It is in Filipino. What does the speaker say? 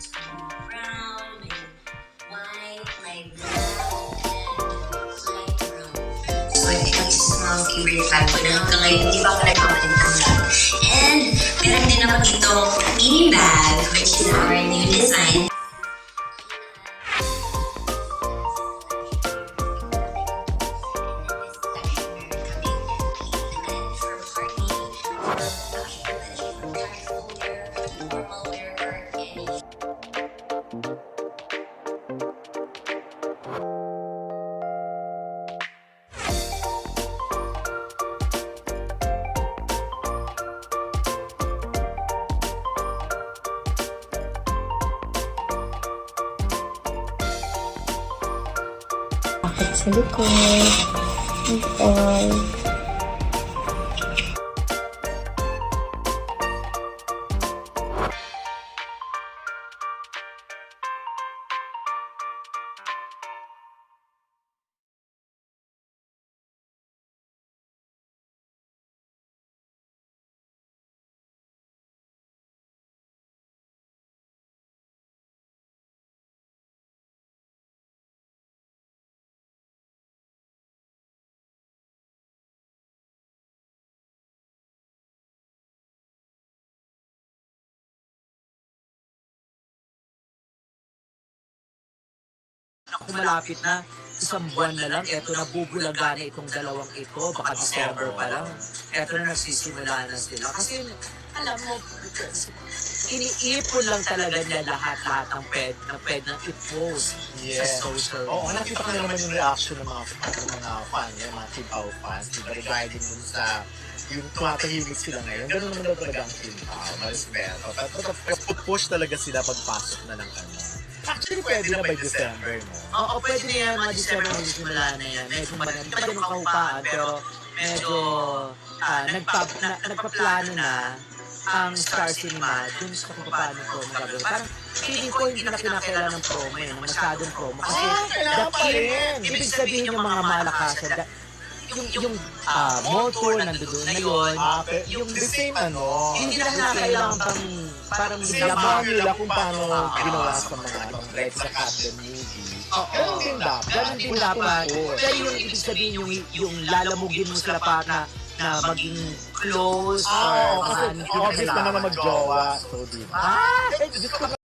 brown and white, like brown and light brown. So I think this is mga favorite vibe ko na hanggang ngayon hindi pa ako nagpapalit ng bag. And meron din ako dito mini bag, which is our new design. Bakit sa likod and all. Kung malapit na, isang buwan na lang, eto na bubulaga na itong dalawang ito, baka December pa lang. Eto na nagsisimula na sila. Kasi, alam mo, iniipon lang talaga niya lahat ng pwede na i-post sa social. Oo, nakita ko na naman yung reaction ng mga fan niya, mga Kimpaw fans, diba, regarding dun sa yung tumatahimik sila ngayon. Ganun naman daw talaga ang Kimpaw, respeto. Push talaga sila pagpasok na ng ano. Actually, pwede na by December, no? Oo, pwede na yan, mga December magsisimula na yan. Medyo hindi pa ganun kahupaan, pero medyo nagpaplano na ang Star Cinema dun sa kung paano ko magagawin. Parang feeling ko hindi na kinakailan ng promo eh, ng masyadong promo. Kasi ibig sabihin yung mga malakasan, yung mall tour nandoon na yun, yung the same ano, hindi na kinakailangan pang parang laman nila kung paano ginawa sa mga Red sa Captain movie. Ganun din dapat. Ganun din dapat. Pero yung ibig sabihin, yung lalamugin mo sila pa na maging close or kasi obvious naman na mag-jowa. So, di ba? Gusto ko